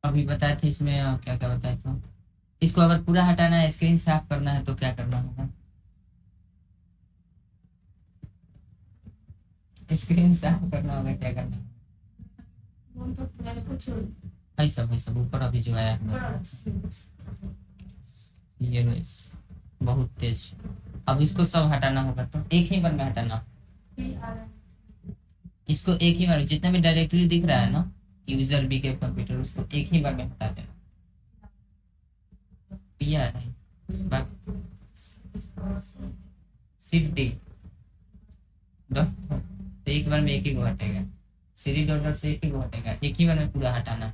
अभी बताए थे इसमें क्या क्या बताए थे। इसको अगर पूरा हटाना है, स्क्रीन साफ करना है तो क्या करना होगा? स्क्रीन साफ करना होगा, क्या करना होगा? भाई सब ऊपर अभी जो आया ये लो बहुत तेज। अब इसको सब हटाना होगा तो एक ही बार में हटाना। इसको एक ही बार, जितना भी डायरेक्टरी दिख रहा है ना यूजर बी के कंप्यूटर, उसको एक ही बार में हटा देना। पिया है सिर्फ डी डॉट, तो एक बार में एक ही को हटेगा। सीरी डॉट डॉट से एक ही को हटेगा, एक ही बार में पूरा हटाना।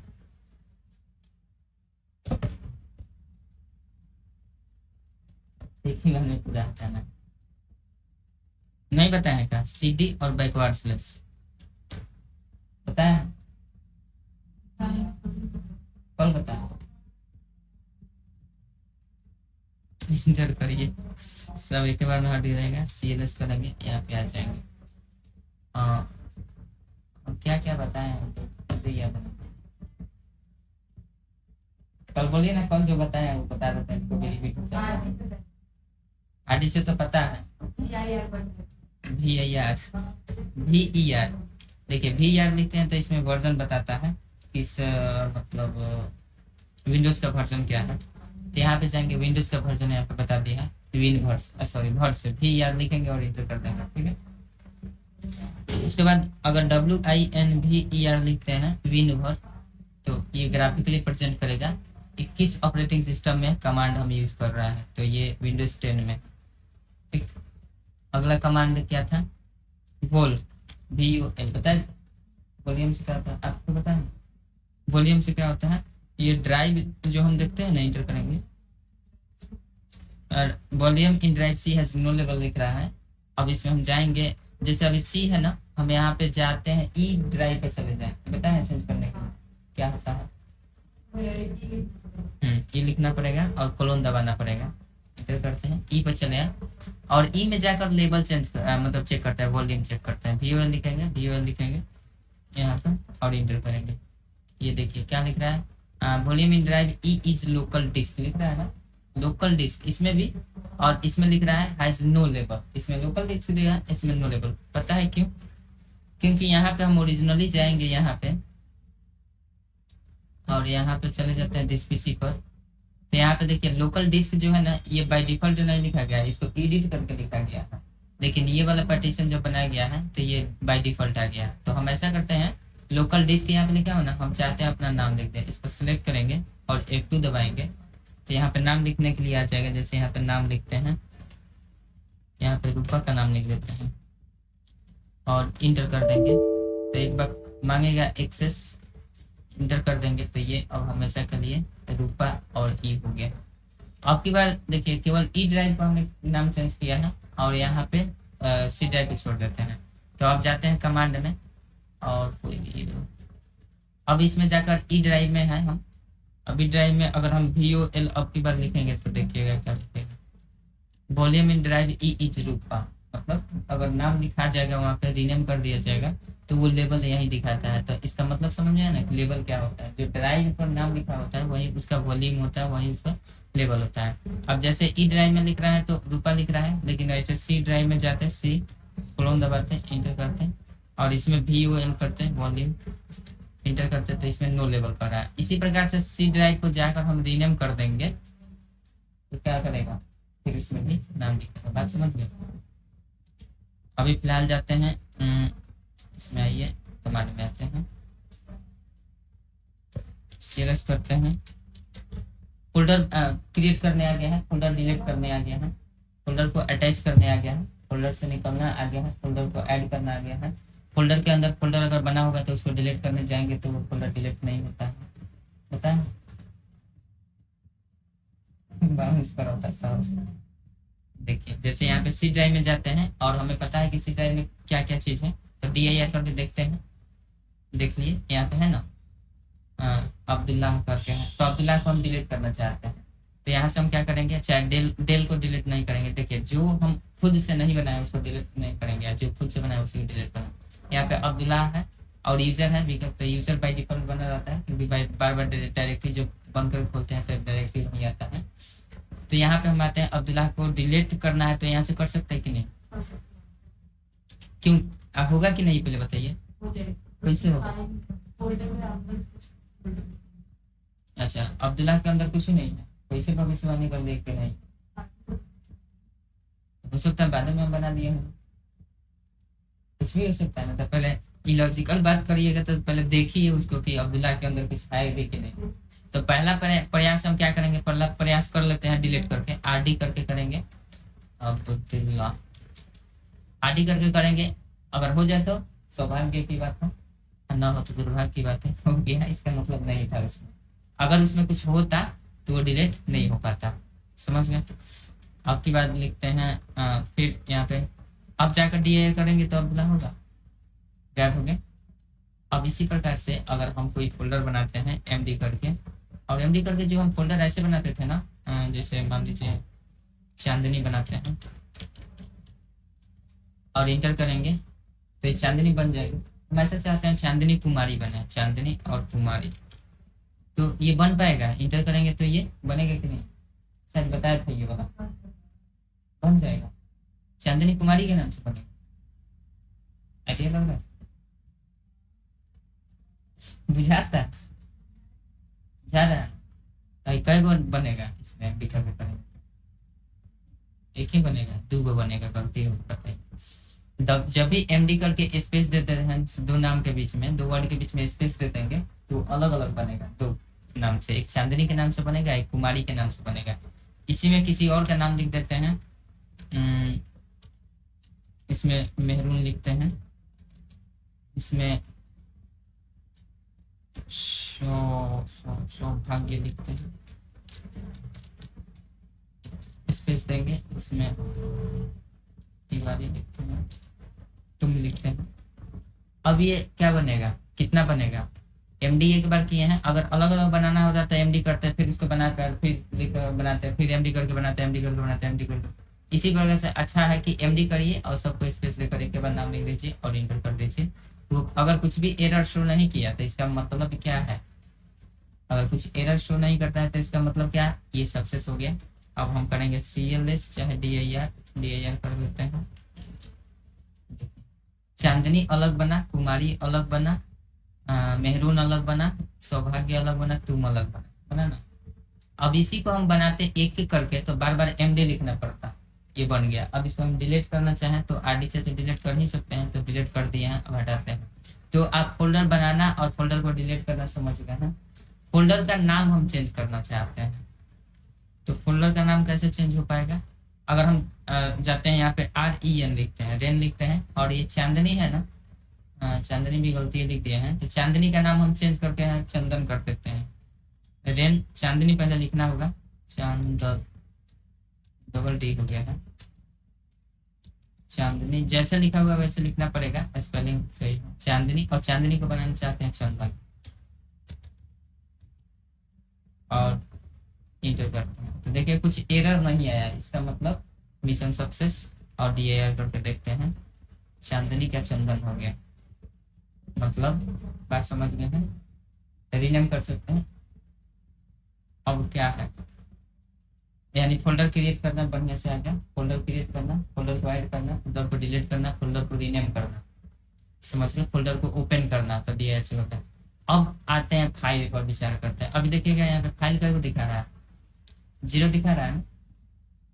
एक ही बार में पूरा हटाना। नहीं बताया है क्या? सीडी और बैकवर्ड स्लैश बताया है? कल बताया। इंटर करिए, सब एक बार में हट रहेगा। सीएलएस करेंगे, यहाँ पे आ जाएंगे। क्या क्या बताए हैं तो याद नहीं। कल बोलिए ना, कल जो बताया वो बता देते हैं, कभी रिपीट हो जाता है। आरडी से तो पता है। V I R, V E R. देखिए वी आर लिखते हैं तो इसमें वर्जन बताता है किस मतलब विंडोज का वर्जन क्या है। तो यहाँ पे जाएंगे, विंडोज का वर्जन यहाँ पे बता दिया है, win ver sorry ver V R लिखेंगे और इंटर कर देंगे, ठीक है। उसके बाद अगर WINVER लिखते हैं ना विन वर्स, तो ये ग्राफिकली प्रेजेंट करेगा कि किस ऑपरेटिंग सिस्टम में कमांड हम यूज कर रहे हैं, तो ये विंडोज 10 में। ठीक। अगला कमांड क्या था? वोल, VOL पता है? वॉल्यूम से क्या होता है आपको पता है? वॉल्यूम से क्या होता है? ये ड्राइव जो हम देखते हैं ना, इंटर करेंगे और volume in drive C has no लेवल लिख रहा है। अब इसमें हम जाएंगे, जैसे अभी सी है ना, हम यहाँ पे जाते हैं ई ड्राइव पे चले जाए, पता है चेंज करने के लिए क्या होता है? ई लिखना पड़ेगा और कोलोन दबाना पड़ेगा। इंटर करते हैं, ई पे चले आए और ई में जाकर लेवल चेंज मतलब चेक करता है, वॉल्यूम चेक करता है। VOL लिखेंगे, VOL लिखेंगे यहाँ पे और इंटर करेंगे। ये देखिए क्या लिख रहा है, volume in drive E is local disk लिख रहा है ना, लोकल डिस्क इसमें भी। और इसमें लिख रहा है हैज नो लेबल, इसमें लोकल डिस्क दिया, इसमें नो लेबल। पता है क्यों? क्योंकि यहाँ पे हम ओरिजिनली जाएंगे यहाँ पे और यहाँ पे चले जाते हैं दिस पीसी पर। तो यहाँ पे देखिए लोकल डिस्क जो है ना, ये बाय डिफॉल्ट नहीं लिखा गया है, इसको एडिट करके लिखा गया है। लेकिन ये वाला पार्टीशन जो बनाया गया है तो ये बाय डिफॉल्ट आ गया है। तो हम ऐसा करते हैं, लोकल डिस्क यहाँ पे लिखा हो ना, हम चाहते हैं अपना नाम लिख दें, इसको सिलेक्ट करेंगे और F2 दबाएंगे तो यहाँ पे नाम लिखने के लिए आ जाएगा। जैसे यहाँ पे नाम लिखते हैं, यहाँ पे रूपा का नाम लिख देते हैं और इंटर कर देंगे तो एक बार मांगेगा एक्सेस, इंटर कर देंगे तो ये अब हमेशा के लिए रूपा और ई हो गया। अब की बार देखिए केवल ई ड्राइव को हमने नाम चेंज किया है और यहाँ पे सी ड्राइव पे छोड़ देते हैं। तो अब जाते हैं कमांड में और कोई भी अब इसमें जाकर ई ड्राइव में है हम। अभी ड्राइव में अगर हम VOL अब की बार लिखेंगे तो देखिएगा क्या लिखेगा, volume in drive E is Rupa. मतलब अगर नाम लिखा जाएगा वहाँ पे, रीनेम कर दिया जाएगा तो वो लेवल यही दिखाता है। तो इसका मतलब समझ में आया ना, लेवल क्या होता है? जो ड्राइव पर नाम लिखा होता है वही उसका वॉल्यूम होता है, वही उसका लेवल होता है। अब जैसे ई ड्राइव में लिख रहा है तो रूपा लिख रहा है, लेकिन ऐसे सी ड्राइव में जाते हैं, सी कोलोन दबाते हैं, इंटर करते हैं और इसमें VOL करते हैं, वॉल्यूम इंटर करते हैं तो इसमें नो लेवल पर है। इसी प्रकार से सी ड्राइव को जाकर हम रीनेम कर देंगे तो क्या करेगा, फिर इसमें भी नाम लिखेगा। बात समझ गए? अभी फिलहाल जाते हैं इसमें, आइए कमांड में आते हैं, सीएलएस करते हैं, फोल्डर क्रिएट करने आ गया है, फोल्डर डिलीट करने आ गया है, फोल्डर को अटैच करने आ गया है, फोल्डर से निकलना आ गया है, फोल्डर को ऐड करना आ गया है। फोल्डर के अंदर फोल्डर अगर बना होगा तो उसको डिलीट करने जाएंगे तो वो फोल्डर डिलीट नहीं होता है, होता है बाउंस पर होता है। देखिए जैसे यहाँ पे सी ड्राइव में जाते हैं और हमें पता है कि सी ड्राइव में क्या क्या चीज है, तो DIR करके देखते हैं। देख लिए यहाँ पे है ना, अब्दुल्लाह करके है, तो अब्दुल्लाह को हम डिलीट करना चाहते हैं। तो यहाँ से हम क्या करेंगे, चाहे डेल को डिलीट नहीं करेंगे। देखिए जो हम खुद से नहीं बनाए उसको डिलीट नहीं करेंगे, जो खुद से बनाए उसको डिलीट करेंगे। यहाँ पे अब्दुल्लाह है और यूजर है विकल्प, तो यूजर बाय डिफॉल्ट बना रहता है क्योंकि बार बार डायरेक्टली जब बंद कर खोलते हैं तो डायरेक्टली नहीं आता है। तो यहाँ पे हम आते हैं, अब्दुल्लाह को डिलीट करना है तो यहाँ से कर सकते हैं कि नहीं? कर सकते हैं। क्यों होगा कि नहीं पहले बताइए, हो जाएगा। कैसे होगा? फोल्डर में अंदर कुछ फोल्डर में। अच्छा, अब्दुल्लाह के अंदर कुछ नहीं है, कैसे भविष्यवाणी कर देखते नहीं? हो सकता है बाद में हम बना दिए हैं, कुछ भी हो सकता है ना। तो पहले इलॉजिकल बात करिएगा तो पहले देखिए उसको कि अब्दुल्लाह के अंदर कुछ है भी कि नहीं। तो पहला प्रयास हम क्या करेंगे, पहला प्रयास कर लेते हैं डिलीट करके, आरडी करके करेंगे, अब्दुल्लाह आरडी करके करेंगे। अगर हो जाए तो सौभाग्य की बात है, ना हो तो दुर्भाग्य की बात है, हो गया, इसका मतलब नहीं था उसमें। अगर उसमें कुछ होता तो वो डिलीट नहीं हो पाता, समझ में। अब की बात लिखते हैं फिर यहाँ पे अब जाकर डी करेंगे तो अब्दुल्लाह होगा, गायब हो गया। अब इसी प्रकार से अगर हम कोई फोल्डर बनाते हैं एमडी करके, और एमडी करके जो हम फोल्डर ऐसे बनाते थे ना, जैसे मान लीजिए चांदनी बनाते हैं और इंटर करेंगे तो ये चांदनी बन जाएगी। हम ऐसा चाहते हैं चांदनी कुमारी बने, चांदनी और कुमारी, तो ये बन पाएगा? इंटर करेंगे तो ये बनेगा कि नहीं? शायद बताया था ये वाला, बन जाएगा, चांदनी कुमारी के नाम से बनेगा। आइडिया लग रहा है, बुझाता बुझा रहा है? कई गो बनेगा इसमें एमडी करके करेंगे? एक ही बनेगा, दो गो बनेगा, गलती हो पता है। जब भी एमडी करके स्पेस देते हैं दो नाम के बीच में, दो वर्ड के बीच में स्पेस दे देंगे तो अलग अलग बनेगा, दो नाम से, एक चांदनी के नाम से बनेगा, एक कुमारी के नाम से बनेगा। इसी में किसी और का नाम लिख देते हैं, इसमें मेहरून लिखते हैं, इसमें सौभाग्य लिखते हैं, स्पेस देंगे, इसमें तिवारी लिखते हैं, तुम लिखते हैं। अब ये क्या बनेगा, कितना बनेगा? एमडी एक बार किए हैं, अगर अलग अलग बनाना होता तो एमडी करते हैं, फिर इसको बनाकर फिर बनाते हैं, फिर एमडी करके बनाते हैं, एमडी करके बनाते हैं, एमडी करके। इसी प्रकार से अच्छा है कि एमडी करिए और सबको स्पेस देकर एक बार नाम लिख दीजिए और इंटर कर दीजिए। तो अगर कुछ भी एरर शो नहीं किया तो इसका मतलब क्या है? अगर कुछ एरर शो नहीं करता है तो इसका मतलब क्या, ये सक्सेस हो गया। अब हम करेंगे CLS चाहे DIR कर देते हैं। चांदनी अलग बना, कुमारी अलग बना, मेहरून अलग बना, सौभाग्य अलग बना, तुम अलग बना ना। अब इसी को हम बनाते एक एक करके तो बार बार MD लिखना पड़ता, ये बन गया। अब इसको हम डिलीट करना चाहें तो RD से तो डिलीट कर ही सकते हैं, तो डिलीट कर दिए हैं, अब हटाते हैं। तो आप फोल्डर बनाना और फोल्डर को डिलीट करना समझ गए हैं। फोल्डर का नाम हम चेंज करना चाहते हैं तो फोल्डर का नाम कैसे चेंज हो पाएगा? अगर हम जाते हैं यहाँ पे REN लिखते हैं, रेन लिखते हैं, और ये चांदनी है ना, चांदनी भी गलती लिख दिए हैं, तो चांदनी का नाम हम चेंज करके हैं चंदन कर देते हैं। रेन चांदनी पहले लिखना होगा, चांदन डबल D हो गया है, चांदनी जैसे लिखा हुआ वैसे लिखना पड़ेगा, स्पेलिंग सही है चांदनी। और चांदनी को बनाना चाहते हैं चंदन, और इंटर करते हैं तो देखिए कुछ एरर नहीं आया, इसका मतलब मिशन सक्सेस। और DIR करके देखते हैं, चांदनी का चंदन हो गया, मतलब बात समझ गए हैं। रीनेम कर सकते हैं। अब क्या है, यानी फोल्डर क्रिएट करना बढ़िया से आ गया, फोल्डर क्रिएट करना, फोल्डर को ऐड करना, फोल्डर को डिलीट करना, फोल्डर को रीनेम करना, समझ गए। फोल्डर को ओपन करना तो DIR से होता है। अब आते हैं फाइल पर विचार करते हैं। अभी देखिएगा यहाँ पे फाइल का दिखा रहा है, 0 दिखा रहा है,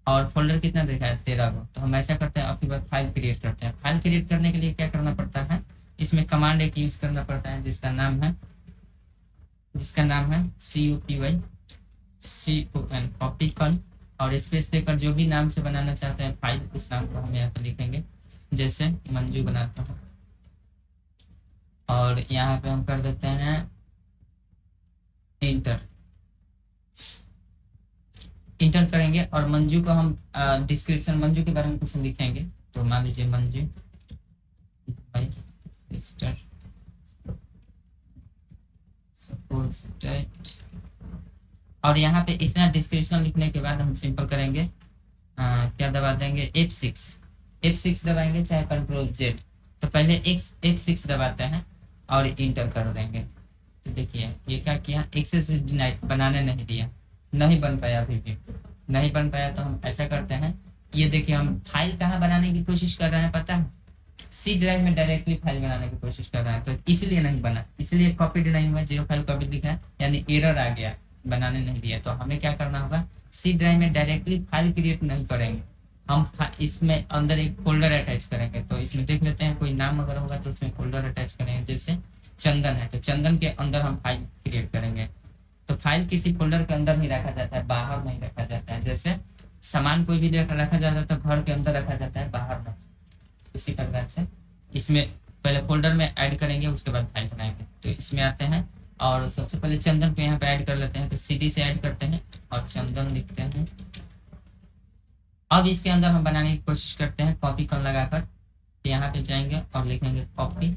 और फोल्डर कितना दिखा है, 13 को। तो हम ऐसा करते हैं, अब की बार फाइल क्रिएट करते हैं। फाइल क्रिएट करने के लिए क्या करना पड़ता है, इसमें कमांड एक यूज करना पड़ता है जिसका नाम है COPY कॉपी कन, और स्पेस देकर जो भी नाम से बनाना चाहते हैं फाइल, उस नाम को हम यहाँ पे लिखेंगे, जैसे मंजू बनाता हूँ, और यहाँ पे हम कर देते हैं इंटर करेंगे। और मंजू को हम डिस्क्रिप्शन मंजू के बारे में कुछ लिखेंगे, तो मान लीजिए मंजू भाई सिस्टर सपोज दैट, और यहाँ पे इतना डिस्क्रिप्शन लिखने के बाद हम सिंपल करेंगे, क्या दबा देंगे, F6 दबाएंगे, चाहे Ctrl Z। तो पहले F6 दबाते हैं, और इंटर कर देंगे। तो देखिए ये क्या किया, एक्सेस इज डिनाइड, बनाने नहीं दिया, नहीं बन पाया, अभी भी नहीं बन पाया। तो हम ऐसा करते हैं, ये देखिए हम फाइल कहाँ बनाने की कोशिश कर रहे हैं पता है, सी ड्राइव में डायरेक्टली फाइल बनाने की कोशिश कर रहे हैं, तो इसलिए नहीं बना, इसलिए कॉपीड नहीं हुआ, 0 फाइल कॉपीड लिखा है, यानी एरर आ गया, बनाने नहीं दिया। तो हमें क्या करना होगा, सी ड्राइव में डायरेक्टली फाइल क्रिएट नहीं करेंगे हम, इसमें अंदर एक फोल्डर अटैच करेंगे। तो इसमें देख लेते हैं, कोई नाम अगर होगा तो उसमें फोल्डर अटैच करेंगे, जैसे चंदन है तो चंदन के अंदर हम फाइल क्रिएट करेंगे। तो फाइल किसी फोल्डर के अंदर ही रखा जाता है, बाहर नहीं रखा जाता है। जैसे सामान कोई भी रखा जाता है तो घर के अंदर रखा जाता है, बाहर नहीं। इसी प्रकार से इसमें पहले फोल्डर में ऐड करेंगे, उसके बाद फाइल बनाएंगे। तो इसमें आते हैं और सबसे पहले चंदन को यहाँ पे ऐड कर लेते हैं, तो सीडी से ऐड करते हैं और चंदन लिखते हैं। अब इसके अंदर हम बनाने की कोशिश करते हैं कॉपी कॉन लगाकर। तो यहाँ पे जाएंगे और लिखेंगे कॉपी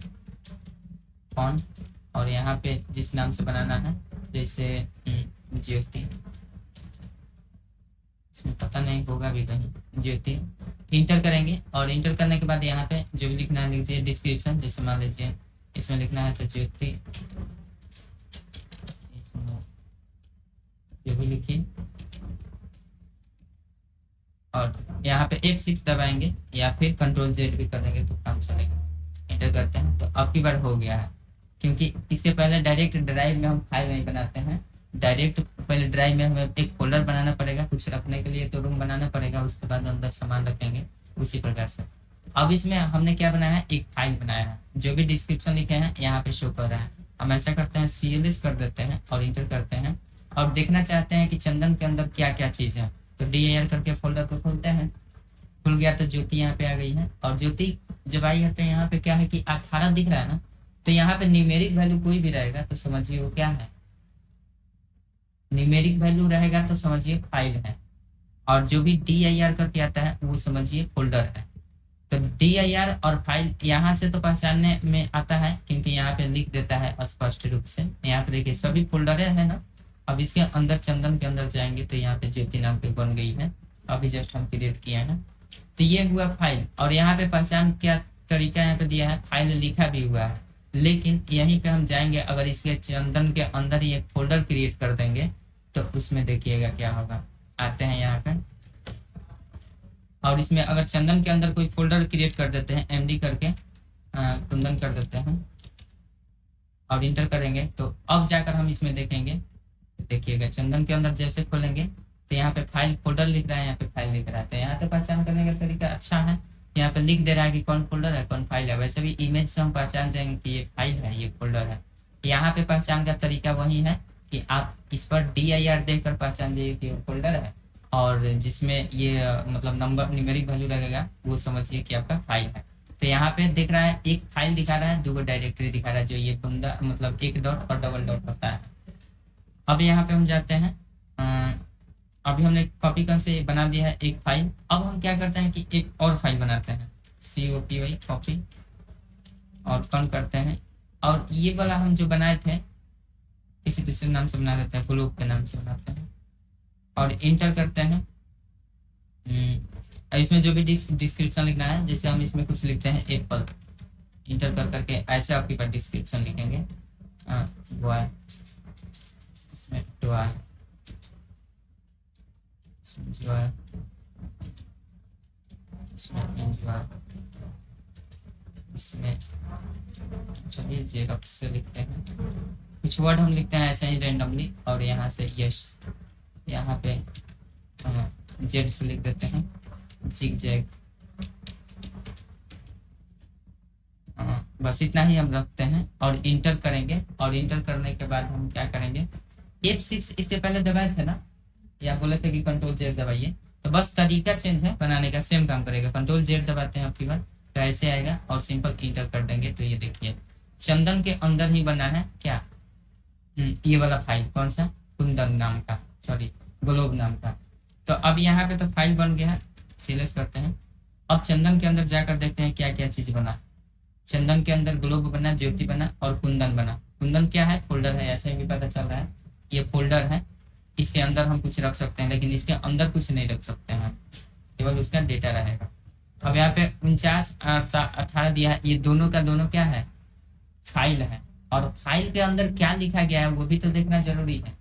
कॉन, और यहाँ पे जिस नाम से बनाना है, जैसे ज्योति, इसमें पता नहीं होगा भी कहीं, ज्योति इंटर करेंगे। और इंटर करने के बाद यहाँ पे जो भी लिखना है लीजिए, डिस्क्रिप्शन, जैसे मान लीजिए इसमें लिखना है तो ज्योति, जो भी लिखिए। और यहाँ पे F6 दबाएंगे या फिर Ctrl Z भी कर देंगे तो काम चलेगा। इंटर करते हैं तो अब की बार हो गया है, क्योंकि इसके पहले डायरेक्ट ड्राइव में हम फाइल नहीं बनाते हैं, डायरेक्ट पहले ड्राइव में हमें एक फोल्डर बनाना पड़ेगा, कुछ रखने के लिए तो रूम बनाना पड़ेगा, उसके बाद अंदर सामान रखेंगे उसी प्रकार से। अब इसमें हमने क्या बनाया है, एक फाइल बनाया है, जो भी डिस्क्रिप्शन लिखे हैं यहाँ पे शो कर रहा है। हम ऐसा करते हैं, CLS कर देते हैं और इंटर करते हैं, और देखना चाहते हैं कि चंदन के अंदर क्या क्या चीज़ है। तो DIR करके फोल्डर को खोलते हैं, खुल गया तो ज्योति यहाँ पे आ गई है। और ज्योति जब आई है तो यहाँ पे क्या है कि 18 दिख रहा है ना, तो यहाँ पे न्यूमेरिक वैल्यू कोई भी रहेगा तो समझिए वो क्या है, न्यूमेरिक वैल्यू रहेगा तो समझिए फाइल है, और जो भी DIR करके आता है वो समझिए फोल्डर है। तो DIR और फाइल यहाँ से तो पहचानने में आता है, क्योंकि यहाँ पे लिख देता है स्पष्ट रूप से। यहाँ पे देखिए सभी फोल्डर है ना। अब इसके अंदर चंदन के अंदर जाएंगे तो यहाँ पे ज्योति नाम की बन गई है, अभी जस्ट हम क्रिएट किया है ना। तो ये हुआ फाइल, और यहाँ पे पहचान क्या तरीका यहाँ पे दिया है, फाइल लिखा भी हुआ है। लेकिन यहीं पे हम जाएंगे, अगर इसके चंदन के अंदर ही एक फोल्डर क्रिएट कर देंगे तो उसमें देखिएगा क्या होगा। आते हैं यहाँ पे, और इसमें अगर चंदन के अंदर कोई फोल्डर क्रिएट कर देते हैं, MD करके कुंदन कर देते हैं और इंटर करेंगे, तो अब जाकर हम इसमें देखेंगे। देखिएगा चंदन के अंदर जैसे खोलेंगे तो यहाँ पे फाइल फोल्डर लिख रहा है, यहाँ पे फाइल लिख रहा है। तो यहाँ पे पहचान करने का तरीका अच्छा है, यहाँ पे लिख दे रहा है कि कौन फोल्डर है कौन फाइल है। वैसे भी इमेज से हम पहचान जाएंगे कि ये फाइल है ये फोल्डर है। यहाँ पे पहचान का तरीका वही है कि आप इस पर DIR देखकर पहचान जाइए कि फोल्डर है, और जिसमें ये मतलब नंबर न्यूमेरिक वैल्यू लगेगा वो समझिए कि आपका फाइल है। तो यहाँ पे दिख रहा है एक फाइल दिखा रहा है, 2 डायरेक्टरी दिखा रहा है, जो ये बंदा मतलब 1 डॉट और डबल डॉट होता है। अब यहाँ पे हम जाते हैं, अभी हमने कॉपी कर से बना दिया है एक फाइल। अब हम क्या करते हैं कि एक और फाइल बनाते हैं, COPY कॉपी और कौन करते हैं, और ये वाला हम जो बनाए थे किसी दूसरे नाम से बना देते हैं, ग्लोब के नाम से बनाते हैं और इंटर करते हैं। इसमें जो भी डिस्क्रिप्शन लिखना है, जैसे हम इसमें कुछ लिखते हैं एप्पल, इंटर कर करके ऐसे आपके पास डिस्क्रिप्शन लिखेंगे। वाई इसमें टॉय, इसमें एंजॉय, इसमें चलिए जेरॉक्स से लिखते हैं, कुछ वर्ड हम लिखते हैं ऐसे ही रैंडमली, और यहाँ से यस, यहाँ पे जेड से लिख देते हैं, जिग जैग। बस इतना ही हम रखते हैं और इंटर करेंगे। और इंटर करने के बाद हम क्या करेंगे, F6 इसके पहले दबाए थे ना, या बोले थे कि Ctrl Z दबाइए, तो बस तरीका चेंज है बनाने का, सेम काम करेगा। Ctrl Z दबाते हैं आपकी बार तो ऐसे आएगा, और सिंपल इंटर कर देंगे तो ये देखिए चंदन के अंदर ही बना है क्या, ये वाला फाइल कौन सा, कुंदन नाम का, सॉरी ग्लोब नाम का। तो अब यहाँ पे तो फाइल बन गया है, CLS करते हैं। अब चंदन के अंदर जाकर देखते हैं क्या क्या चीज बना। चंदन के अंदर ग्लोब बना, ज्योति बना और कुंदन बना। कुंदन क्या है, फोल्डर है, ऐसे भी पता चल रहा है ये फोल्डर है, इसके अंदर हम कुछ रख सकते हैं, लेकिन इसके अंदर कुछ नहीं रख सकते हैं, केवल उसका डेटा रहेगा। अब यहाँ पे 49 18 दिया है, ये दोनों का दोनों क्या है, फाइल है, और फाइल के अंदर क्या लिखा गया है वो भी तो देखना जरूरी है।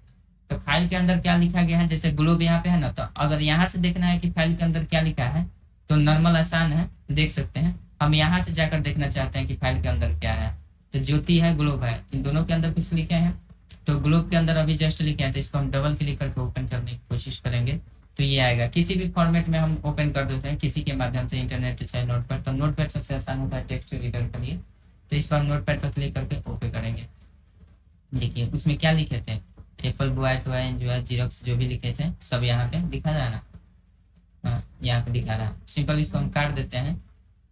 तो फाइल के अंदर क्या लिखा गया है, जैसे ग्लोब यहाँ पे है ना, तो अगर यहाँ से देखना है कि फाइल के अंदर क्या लिखा है तो नॉर्मल आसान है, देख सकते हैं। हम यहाँ से जाकर देखना चाहते हैं कि फाइल के अंदर क्या है, तो ज्योति है, ग्लोब है, इन दोनों के अंदर कुछ लिखे हैं। तो ग्लोब के अंदर अभी जस्ट लिखे हैं, तो इसको हम डबल क्लिक करके ओपन करने की कोशिश करेंगे तो ये आएगा। किसी भी फॉर्मेट में हम ओपन कर देते हैं, किसी के माध्यम से, इंटरनेट चाहे नोटपैड, तो नोटपैड सबसे आसान होता है टेक्स्ट रीडर के लिए। तो इस पर हम नोटपैड पर क्लिक करके ओके करेंगे। देखिए उसमें क्या लिखे थे, Apple boy toy enjoy xerox, जो भी लिखे थे सब यहाँ पे दिखा रहा है ना, हाँ यहाँ पे दिखा रहा है। सिंपल इसको हम काट देते हैं,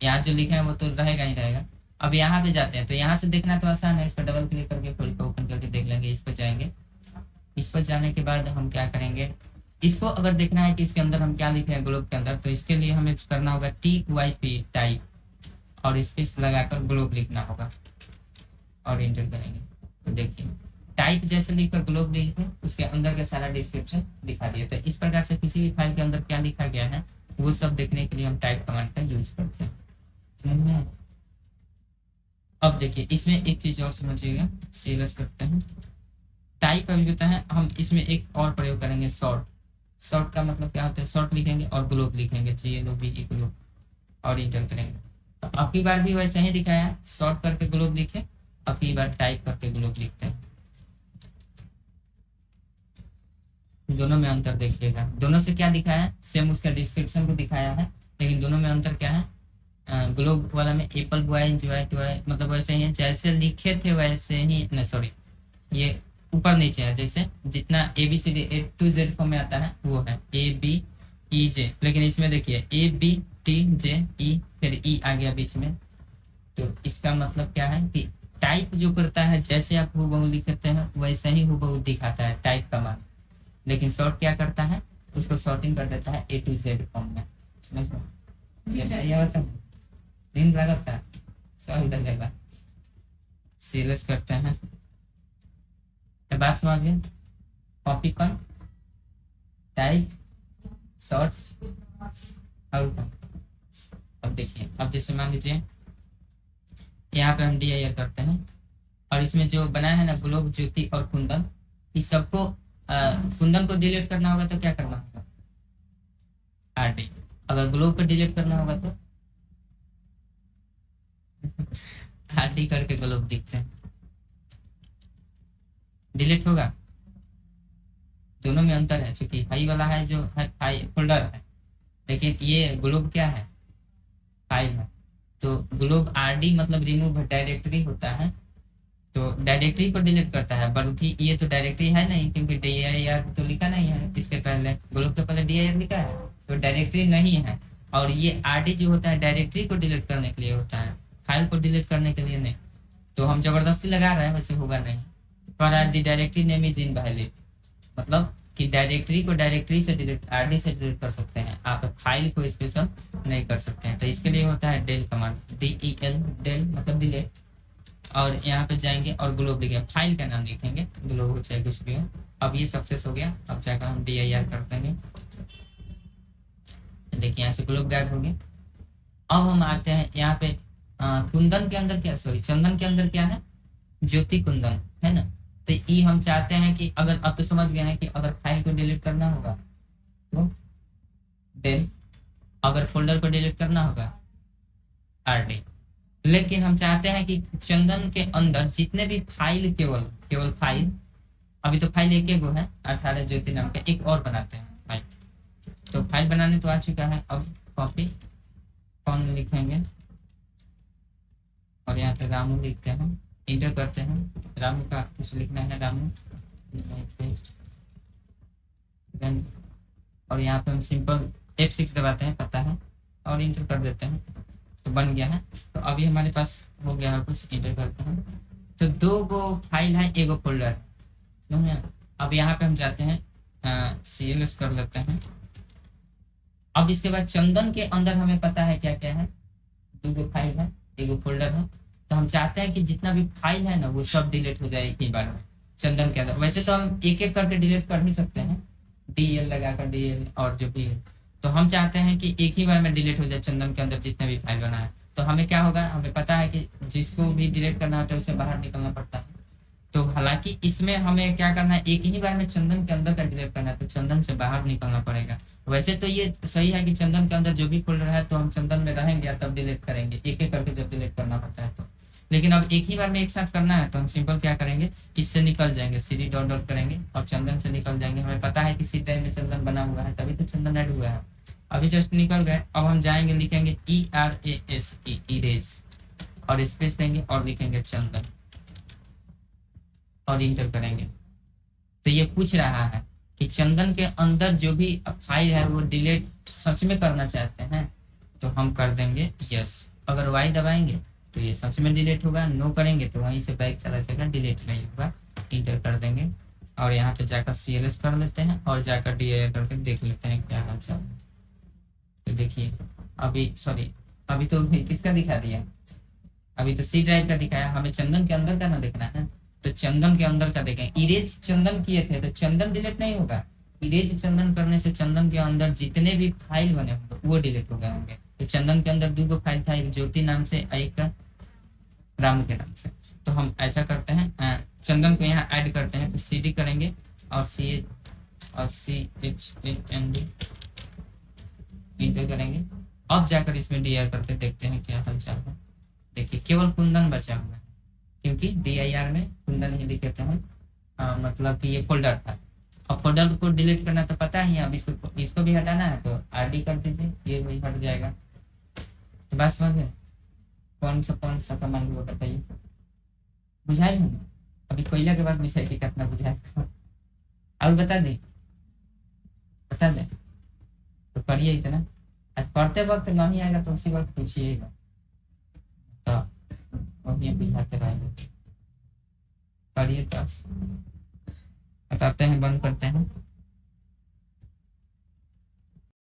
यहाँ जो लिखे हैं वो तो रहेगा ही रहेगा। अब यहाँ पे जाते हैं, तो यहाँ से देखना तो आसान है, इस पर डबल क्लिक करके खोल के ओपन करके देख लेंगे। इस पर जाएंगे, इस पर जाने के बाद हम क्या करेंगे, इसको अगर देखना है कि इसके अंदर हम क्या लिखे हैं ग्लोब के अंदर, तो इसके लिए हमें करना होगा TYP टाइप, और स्पेस लगाकर ग्लोब लिखना होगा और इंटर करेंगे। तो देखिए टाइप जैसे लिखकर ग्लोब लिखे, उसके अंदर का सारा डिस्क्रिप्शन दिखा दिया। तो इस प्रकार से किसी भी फाइल के अंदर क्या लिखा गया है वो सब देखने के लिए हम टाइप कमांड का यूज करते हैं। समझ में आया? अब देखिए इसमें एक चीज और समझिएगा, सीरियस करते हैं। टाइप अभी होता है, हम इसमें एक और प्रयोग करेंगे, शॉर्ट। शॉर्ट का मतलब क्या होता है, शॉर्ट लिखेंगे और ग्लोब लिखेंगे, GLOB ग्लोब, और इंटर करेंगे। तो अब की बार भी वैसे ही दिखाया, शॉर्ट करके ग्लोब लिखे, अब की बार टाइप करके ग्लोब लिखते हैं। दोनों में अंतर देखिएगा, दोनों से क्या दिखाया है, सेम उसका डिस्क्रिप्शन को दिखाया है, लेकिन दोनों में अंतर क्या है। ग्लोब वाला में एप्पल बॉय एंजॉय टॉय, मतलब वैसे ही है जैसे लिखे थे वैसे ही, नहीं सॉरी ये ऊपर नीचे है, जैसे जितना ABCD A to Z form में आता है वो है ABEJ, लेकिन इसमें देखिए ABTJE फिर E आ गया बीच में। तो इसका मतलब क्या है कि टाइप जो करता है जैसे आप हूबहू लिखते हैं वैसे ही हूबहू दिखाता है टाइप का मान, लेकिन शॉर्ट क्या करता है, उसको शॉर्टिंग कर देता है A to Z फॉर्म में। समझ में ये होता है, दिन लगता है सब डलेगा। सीरियस करते हैं, बात समझ गए। कॉपी कर, टाइप, शॉर्ट और कौन। अब देखिए, अब जैसे मान लीजिए यहाँ पे हम DIR करते हैं, और इसमें जो बनाया है ना ग्लोब, ज्योति और कुंदन, इस सबको कुंदन को डिलीट करना होगा तो क्या करना होगा, RD। अगर ग्लोब को डिलीट करना होगा तो RD करके ग्लोब दिखते हैं, डिलीट होगा। दोनों में अंतर है, क्योंकि हाई वाला है जो है फाइल फोल्डर है, लेकिन ये ग्लोब क्या है, फाइल है। तो ग्लोब RD मतलब रिमूव डायरेक्टरी होता है, तो डायरेक्टरी को डिलीट करता है, बल्कि ये तो डायरेक्टरी है नहीं, क्योंकि DIR तो लिखा नहीं है इसके पहले, ग्लोब के पहले DIR लिखा है, तो डायरेक्टरी नहीं है। और ये RD जो होता है डायरेक्टरी को डिलीट करने के लिए होता है, फाइल को डिलीट करने के लिए नहीं। तो हम जबरदस्ती लगा रहे हैं, वैसे होगा नहीं। पर the directory name is invalid, मतलब कि डायरेक्टरी को डायरेक्टरी से डिलीट, RD से डिलीट कर सकते हैं, आप फाइल को स्पेशल नहीं कर सकते हैं। तो इसके लिए होता है डेल कमांड, DEL, डेल मतलब डिलीट। और यहाँ पे जाएंगे और ग्लोब लिखेंगे, फाइल का नाम लिखेंगे, ग्लोब हो चाहे कुछ भी हो। अब ये सक्सेस हो गया, अब जाकर हम DIR कर देंगे। देखिए यहाँ से ग्लोब गायब हो गया। अब हम आते हैं यहाँ पे कुंदन के अंदर क्या, सॉरी चंदन के अंदर क्या है, ज्योति कुंदन है ना। तो ये हम चाहते हैं कि अगर, अब तो समझ गए हैं कि अगर फाइल को डिलीट करना होगा तो डेल, अगर फोल्डर को डिलीट करना होगा RD। लेकिन हम चाहते हैं कि चंदन के अंदर जितने भी फाइल, केवल फाइल, अभी तो फाइल एक गो है 18 ज्योति नाम का, एक और बनाते हैं फाइल। तो फाइल बनाने तो आ चुका है, अब कॉपी कौन लिखेंगे, और यहाँ पे रामू लिखते हैं, इंटर करते हैं। रामू का कुछ लिखना है, रामू, और यहाँ पे हम सिंपल F6 दबाते हैं, पता है, और इंटर कर देते हैं, तो बन गया है। तो अभी हमारे पास हो गया है कुछ, इंटर करते हैं। तो 2 गो फाइल है, 1 गो फोल्डर। अब यहाँ पे हम जाते हैं, CLS कर लेते हैं। अब इसके बाद चंदन के अंदर हमें पता है क्या क्या है, 2 गो फाइल है, 1 गो फोल्डर है। तो हम चाहते हैं कि जितना भी फाइल है ना वो सब डिलीट हो जाए एक ही बार में चंदन के अंदर। वैसे तो हम एक एक करके डिलीट कर ही सकते हैं, DL लगाकर, DL और जो भी है। तो हम चाहते हैं कि एक ही बार में डिलीट हो जाए चंदन के अंदर जितने भी फाइल बना है। तो हमें क्या होगा, हमें पता है कि जिसको भी डिलीट करना होता है उसे बाहर निकलना पड़ता है। तो हालांकि इसमें हमें क्या करना है, एक ही बार में चंदन के अंदर का डिलीट करना है, तो चंदन से बाहर निकलना पड़ेगा। वैसे तो ये सही है कि चंदन के अंदर जो भी फोल्डर है तो हम चंदन में रहेंगे या तब डिलीट करेंगे, एक एक करके जब डिलीट करना होता है तो। लेकिन अब एक ही बार में एक साथ करना है तो हम सिंपल क्या करेंगे, इससे निकल जाएंगे, सीडी डॉट डॉट करेंगे और चंदन से निकल जाएंगे। हमें पता है कि सी ड्राइव में चंदन बना हुआ है, तभी तो चंदन ऐड हुआ है। अभी जस्ट निकल गए। अब हम जाएंगे, लिखेंगे ERASE इरेज और स्पेस देंगे और लिखेंगे चंदन और इंटर करेंगे। तो ये पूछ रहा है कि चंदन के अंदर जो भी फाइल है वो डिलीट सच में करना चाहते हैं, तो हम कर देंगे यस। अगर वाई दबाएंगे तो ये सच में डिलीट होगा, नो करेंगे तो वहीं से बैक चला जाएगा, डिलीट नहीं होगा। इंटर कर देंगे और यहाँ पे जाकर CLS कर लेते हैं और जाकर DIR करके देख लेते हैं क्या हाल चाल। तो देखिए अभी सॉरी, अभी तो किसका दिखा दिया, अभी तो सी ड्राइव का दिखाया, हमें चंदन के अंदर का ना देखना है। तो चंदन के अंदर का देखें, इरेज चंदन किए थे तो चंदन डिलीट नहीं होगा। इरेज चंदन करने से चंदन के अंदर जितने भी फाइल बने होंगे वो डिलीट हो गए होंगे। तो चंदन के अंदर 2 फाइल था, एक ज्योति नाम से, एक राम के नाम से। तो हम ऐसा करते हैं, चंदन को यहाँ ऐड करते हैं, तो CD करेंगे और CHAND इंटर करेंगे। अब जाकर इसमें DIR करके देखते हैं क्या हाल चाल है। देखिए केवल कुंदन बचा हुआ है, क्योंकि DIR में कुंदन ही लिखते हैं, मतलब कि ये फोल्डर था। अब फोल्डर को डिलीट करना तो पता ही है, अब इसको भी हटाना है तो RD कर दीजिए, ये वही हट जाएगा। तो बस समझ गए कौन सा कमांड वो बताइए, बुझाए नहीं? अभी कोयला के बाद विषय की कितना बुझाए और बता दे तो करिए इतना। आज पढ़ते वक्त नहीं आएगा तो उसी वक्त पूछिएगा, तो वही बुझाते रहेंगे। करिए तो बताते हैं, बंद करते हैं।